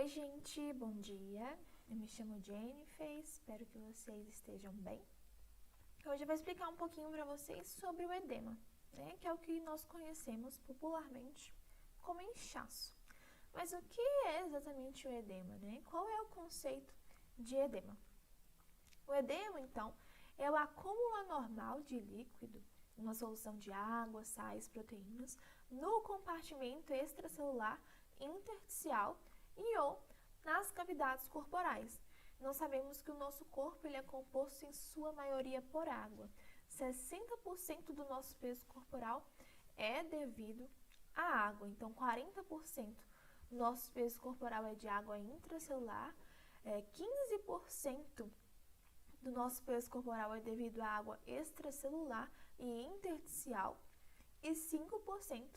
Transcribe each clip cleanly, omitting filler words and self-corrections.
Oi, gente, bom dia. Eu me chamo Jennifer, espero que vocês estejam bem. Hoje eu vou explicar um pouquinho para vocês sobre o edema, que é o que nós conhecemos popularmente como inchaço. Mas o que é exatamente o edema, Qual é o conceito de edema? O edema, então, é o acúmulo anormal de líquido, uma solução de água, sais, proteínas, no compartimento extracelular intersticial e ou nas cavidades corporais. Nós sabemos que o nosso corpo ele é composto em sua maioria por água. 60% do nosso peso corporal é devido à água. Então, 40% do nosso peso corporal é de água intracelular, 15% do nosso peso corporal é devido à água extracelular e intersticial e 5%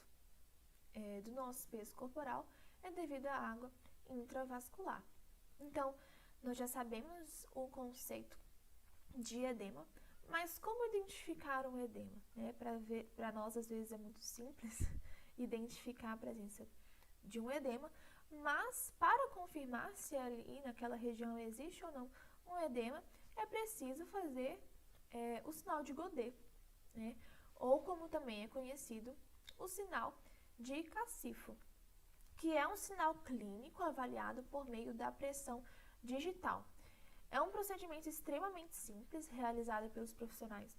do nosso peso corporal é devido à água intravascular. Então, nós já sabemos o conceito de edema, mas como identificar um edema? Para nós, às vezes, é muito simples identificar a presença de um edema, mas para confirmar se ali naquela região existe ou não um edema, é preciso fazer o sinal de Godet, ou como também é conhecido, o sinal de Cacifo, que é um sinal clínico avaliado por meio da pressão digital. É um procedimento extremamente simples, realizado pelos profissionais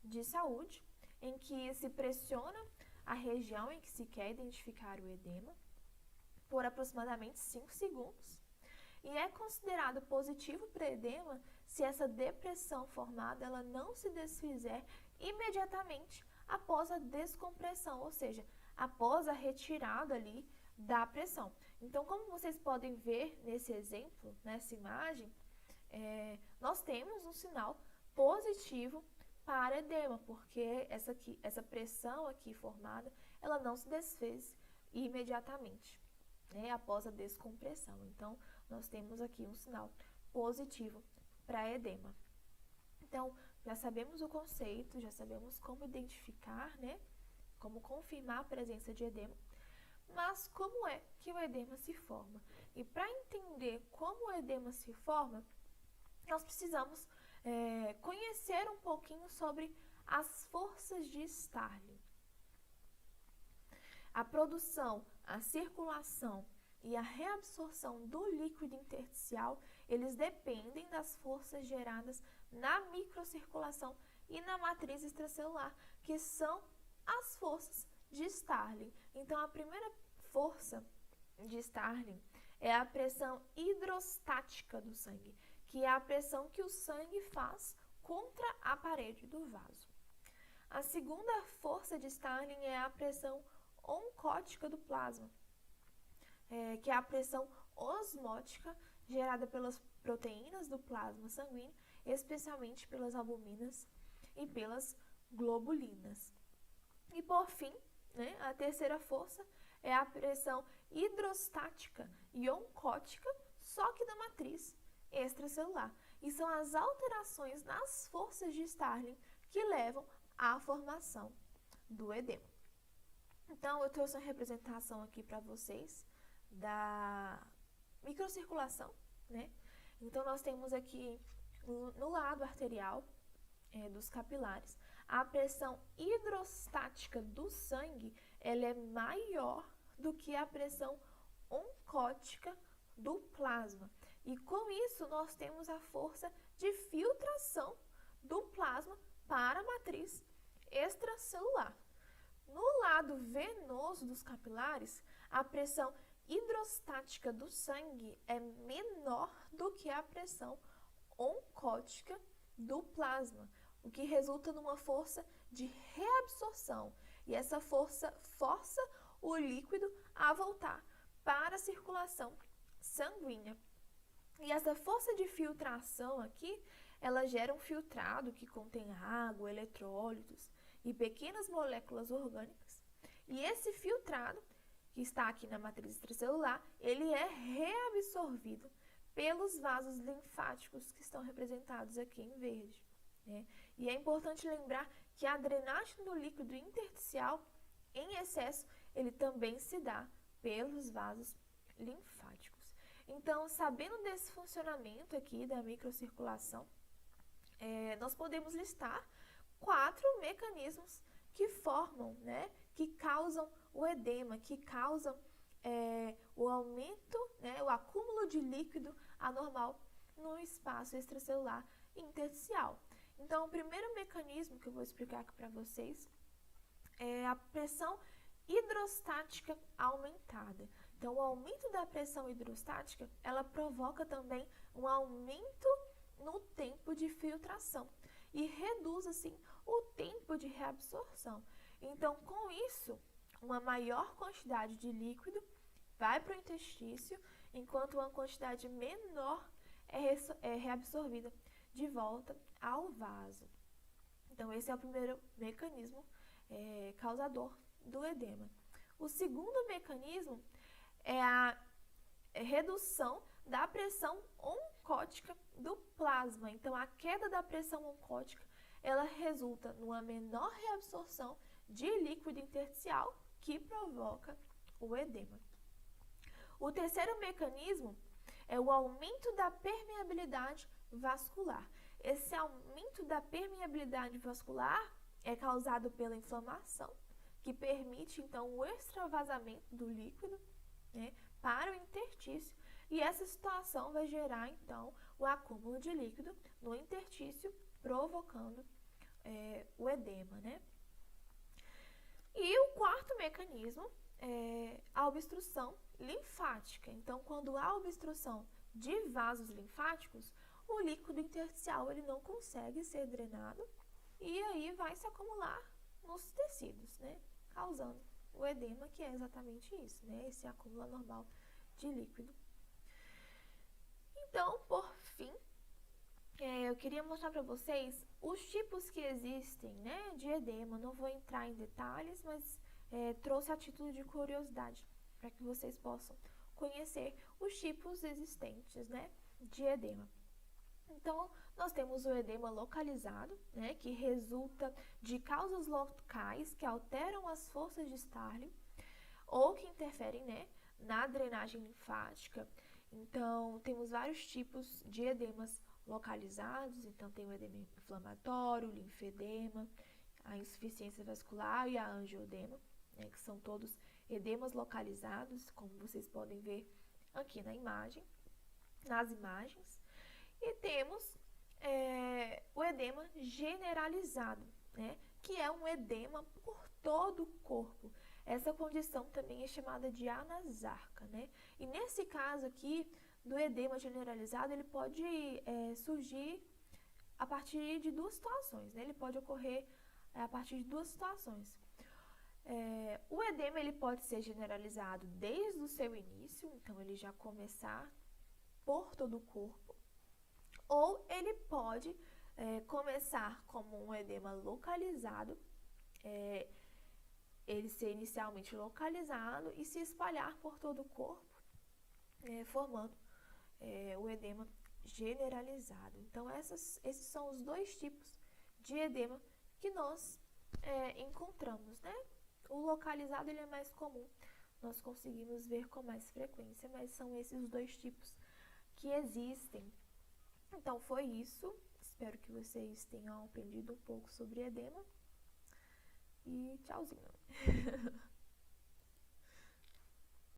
de saúde, em que se pressiona a região em que se quer identificar o edema por aproximadamente 5 segundos, e é considerado positivo para edema se essa depressão formada ela não se desfizer imediatamente após a descompressão, ou seja, após a retirada ali da pressão. Então, como vocês podem ver nesse exemplo, nessa imagem, nós temos um sinal positivo para edema, porque essa pressão aqui formada, ela não se desfez imediatamente, após a descompressão. Então, nós temos aqui um sinal positivo para edema. Então, já sabemos o conceito, já sabemos como identificar, como confirmar a presença de edema. Mas como é que o edema se forma? E para entender como o edema se forma, nós precisamos conhecer um pouquinho sobre as forças de Starling. A produção, a circulação e a reabsorção do líquido intersticial, eles dependem das forças geradas na microcirculação e na matriz extracelular, que são as forças de Starling. Então, a primeira força de Starling é a pressão hidrostática do sangue, que é a pressão que o sangue faz contra a parede do vaso. A segunda força de Starling é a pressão oncótica do plasma, que é a pressão osmótica gerada pelas proteínas do plasma sanguíneo, especialmente pelas albuminas e pelas globulinas. E por fim, a terceira força é a pressão hidrostática e oncótica, só que da matriz extracelular. E são as alterações nas forças de Starling que levam à formação do edema. Então, eu trouxe uma representação aqui para vocês da microcirculação, Então, nós temos aqui no lado arterial dos capilares, a pressão hidrostática do sangue ela é maior do que a pressão oncótica do plasma. E com isso, nós temos a força de filtração do plasma para a matriz extracelular. No lado venoso dos capilares, a pressão hidrostática do sangue é menor do que a pressão oncótica do plasma, o que resulta numa força de reabsorção. E essa força força o líquido a voltar para a circulação sanguínea. E essa força de filtração aqui, ela gera um filtrado que contém água, eletrólitos e pequenas moléculas orgânicas. E esse filtrado, que está aqui na matriz extracelular, ele é reabsorvido pelos vasos linfáticos que estão representados aqui em verde. E é importante lembrar que a drenagem do líquido intersticial em excesso, ele também se dá pelos vasos linfáticos. Então, sabendo desse funcionamento aqui da microcirculação, nós podemos listar 4 mecanismos que formam, né, que causam o edema, que causam o aumento, né, o acúmulo de líquido anormal no espaço extracelular intersticial. Então, o primeiro mecanismo que eu vou explicar aqui para vocês é a pressão hidrostática aumentada. Então, o aumento da pressão hidrostática, ela provoca também um aumento no tempo de filtração e reduz, assim, o tempo de reabsorção. Então, com isso, uma maior quantidade de líquido vai para o interstício, enquanto uma quantidade menor é reabsorvida de volta ao vaso. Então, esse é o primeiro mecanismo causador do edema. O segundo mecanismo é a redução da pressão oncótica do plasma. Então, a queda da pressão oncótica, ela resulta numa menor reabsorção de líquido intersticial que provoca o edema. O terceiro mecanismo é o aumento da permeabilidade vascular. Esse aumento da permeabilidade vascular é causado pela inflamação, que permite, então, o extravasamento do líquido, né, para o interstício, e essa situação vai gerar, então, o acúmulo de líquido no interstício, provocando o edema, né? E o quarto mecanismo é a obstrução linfática. Então, quando há obstrução de vasos linfáticos, o líquido intersticial ele não consegue ser drenado e aí vai se acumular nos tecidos, né? Causando o edema, que é exatamente isso, né? Esse acúmulo anormal de líquido. Então, por fim, eu queria mostrar para vocês os tipos que existem, né, de edema. Não vou entrar em detalhes, mas trouxe a título de curiosidade para que vocês possam conhecer os tipos existentes, né, de edema. Então, nós temos o edema localizado, né, que resulta de causas locais que alteram as forças de Starling ou que interferem, né, na drenagem linfática. Então, temos vários tipos de edemas localizados. Então, tem o edema inflamatório, o linfedema, a insuficiência vascular e a angioedema, né, que são todos edemas localizados, como vocês podem ver aqui nas imagens. E temos o edema generalizado, né, que é um edema por todo o corpo. Essa condição também é chamada de anasarca, né? E nesse caso aqui, do edema generalizado, ele pode surgir a partir de duas situações, né? Ele pode ocorrer a partir de duas situações. O edema ele pode ser generalizado desde o seu início, então ele já começar por todo o corpo, ou ele pode começar como um edema localizado, ele ser inicialmente localizado e se espalhar por todo o corpo, formando o edema generalizado. Então, esses são os dois tipos de edema que nós encontramos, né? O localizado ele é mais comum, nós conseguimos ver com mais frequência, mas são esses os dois tipos que existem. Então, foi isso. Espero que vocês tenham aprendido um pouco sobre edema. E tchauzinho!